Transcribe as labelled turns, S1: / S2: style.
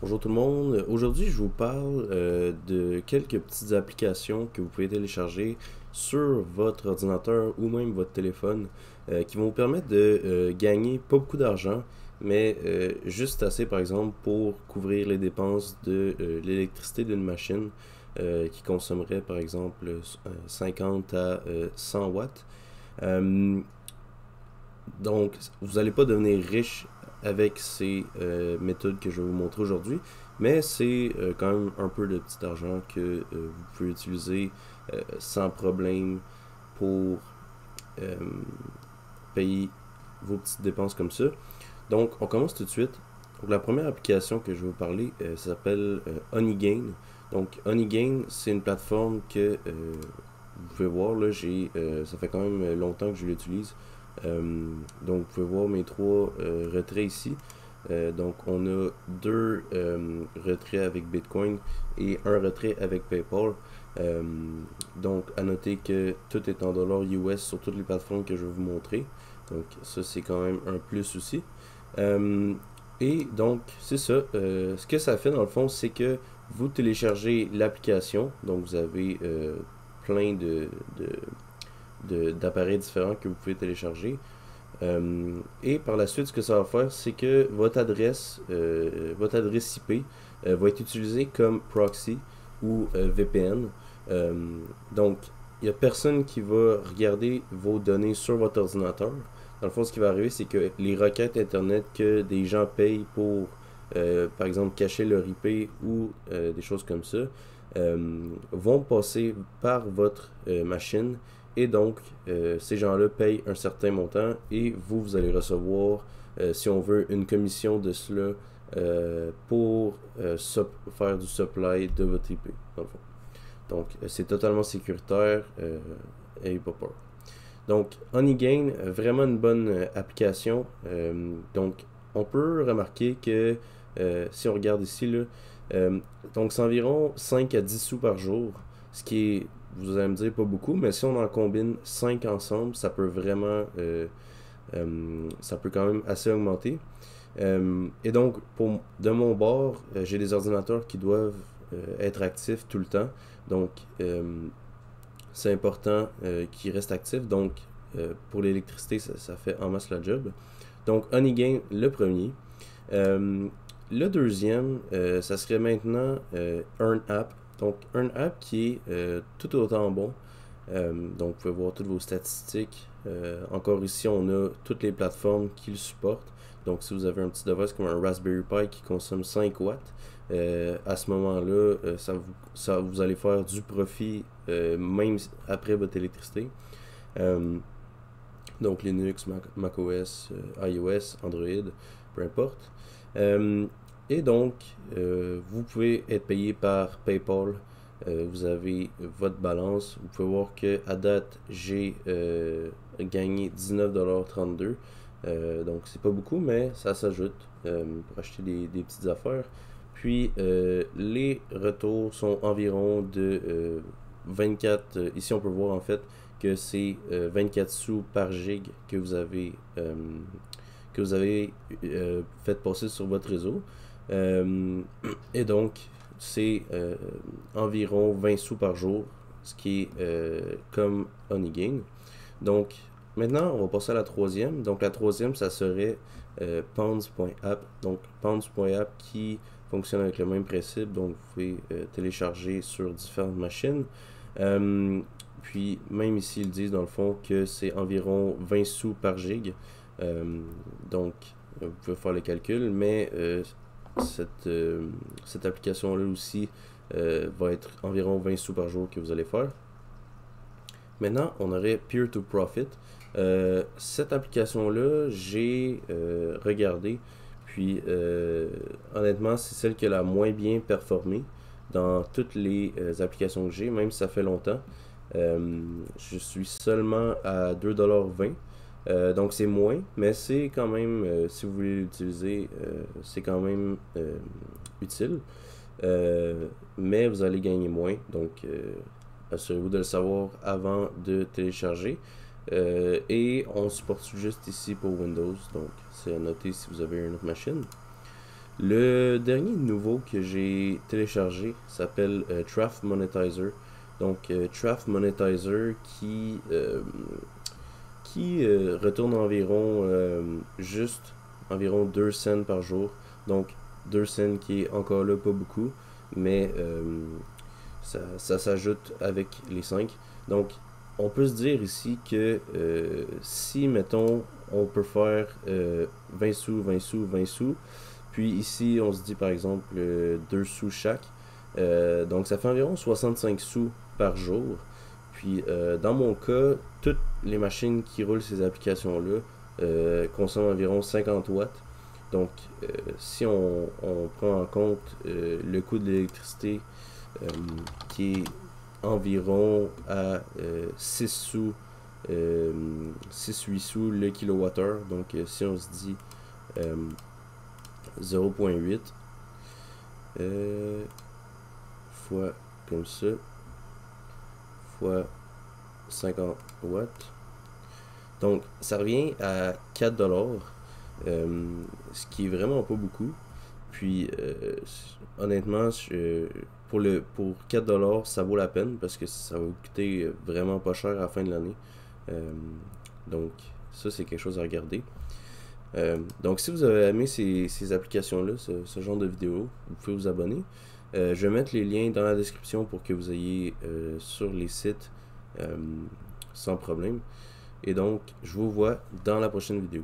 S1: Bonjour tout le monde. Aujourd'hui, je vous parle de quelques petites applications que vous pouvez télécharger sur votre ordinateur ou même votre téléphone qui vont vous permettre de gagner pas beaucoup d'argent, mais juste assez par exemple pour couvrir les dépenses de l'électricité d'une machine qui consommerait par exemple 50 à 100 watts. Euh, donc, vous n'allez pas devenir riche avec ces méthodes que je vais vous montrer aujourd'hui, mais c'est quand même un peu de petit argent que vous pouvez utiliser sans problème pour euh, payer vos petites dépenses comme ça. Donc, on commence tout de suite. Donc, la première application que je vais vous parler s'appelle Honeygain. Donc, Honeygain, c'est une plateforme que vous pouvez voir, là, ça fait quand même longtemps que je l'utilise. Donc, vous pouvez voir mes trois retraits ici. Donc, on a deux retraits avec Bitcoin et un retrait avec PayPal. Euh, donc, à noter que tout est en dollars US sur toutes les plateformes que je vais vous montrer. Donc, ça, c'est quand même un plus aussi. Euh, et donc, c'est ça. Ce que ça fait dans le fond, c'est que vous téléchargez l'application. Donc, vous avez plein d'appareils différents que vous pouvez télécharger. Et par la suite, ce que ça va faire, c'est que votre adresse IP va être utilisée comme proxy ou VPN. Euh, donc, il n'y a personne qui va regarder vos données sur votre ordinateur. Dans le fond, ce qui va arriver, c'est que les requêtes Internet que des gens payent pour, par exemple, cacher leur IP ou des choses comme ça, vont passer par votre machine et donc, ces gens-là payent un certain montant et vous allez recevoir, si on veut, une commission de cela pour faire du supply de votre IP, dans le fond. Donc, c'est totalement sécuritaire et pas peur. Donc, Honeygain, vraiment une bonne application. Donc, on peut remarquer que, si on regarde ici, là, donc c'est environ 5 à 10 sous par jour, ce qui est, vous allez me dire, pas beaucoup, mais si on en combine 5 ensemble, ça peut vraiment, ça peut quand même assez augmenter. Et donc, de mon bord, j'ai des ordinateurs qui doivent être actifs tout le temps. Donc, c'est important qu'ils restent actifs. Donc, pour l'électricité, ça fait en masse la job. Donc, Honeygain, le premier. Euh, le deuxième, ça serait maintenant Earn App. Donc, Earn App qui est tout autant bon. Donc, vous pouvez voir toutes vos statistiques. Encore ici, on a toutes les plateformes qui le supportent. Donc, si vous avez un petit device comme un Raspberry Pi qui consomme 5 watts, à ce moment-là, vous allez faire du profit même après votre électricité. Euh, donc, Linux, macOS, iOS, Android, peu importe. Euh, et donc, vous pouvez être payé par PayPal. Vous avez votre balance. Vous pouvez voir que à date, j'ai gagné 19,32 $. Donc, c'est pas beaucoup, mais ça s'ajoute pour acheter des petites affaires. Puis, les retours sont environ de 24. Ici, on peut voir en fait que c'est 24 sous par gig que vous avez fait passer sur votre réseau. Euh, et donc, c'est environ 20 sous par jour, ce qui est comme Honeygain. Donc, maintenant, on va passer à la troisième. Donc, la troisième, ça serait Pounds.app. Donc, Pounds.app qui fonctionne avec le même principe. Donc, vous pouvez télécharger sur différentes machines. Puis, même ici, ils disent dans le fond que c'est environ 20 sous par gig. Euh, donc, vous pouvez faire le calcul, mais cette application-là aussi va être environ 20 sous par jour que vous allez faire. Maintenant, on aurait Peer to Profit. Cette application-là, j'ai regardé, puis honnêtement, c'est celle qui a la moins bien performé dans toutes les applications que j'ai, même si ça fait longtemps. Je suis seulement à 2,20 $. Donc c'est moins, mais c'est quand même, si vous voulez l'utiliser, c'est quand même utile. Mais vous allez gagner moins, donc assurez-vous de le savoir avant de télécharger. Et on supporte juste ici pour Windows, donc c'est à noter si vous avez une autre machine. Le dernier nouveau que j'ai téléchargé s'appelle Draft Monetizer. Donc, Draft Monetizer qui retourne environ juste environ 2 cents par jour. Donc 2 cents qui est encore là pas beaucoup, mais ça s'ajoute avec les 5. Donc on peut se dire ici que si mettons on peut faire 20 sous, 20 sous, 20 sous, puis ici on se dit par exemple 2 sous chaque, donc ça fait environ 65 sous par jour. Puis dans mon cas, toutes les machines qui roulent ces applications-là consomment environ 50 watts. Donc si on prend en compte le coût de l'électricité qui est environ à 6 sous, 6-8 sous le kilowattheure. Donc si on se dit 0.8 fois comme ça, fois 50 watts. Donc, ça revient à 4$, ce qui est vraiment pas beaucoup. Puis, honnêtement, pour 4$, ça vaut la peine parce que ça va vous coûter vraiment pas cher à la fin de l'année. Donc, ça, c'est quelque chose à regarder. Donc, si vous avez aimé ces applications-là, ce genre de vidéos, vous pouvez vous abonner. Je vais mettre les liens dans la description pour que vous ayez sur les sites sans problème. Et donc, je vous vois dans la prochaine vidéo.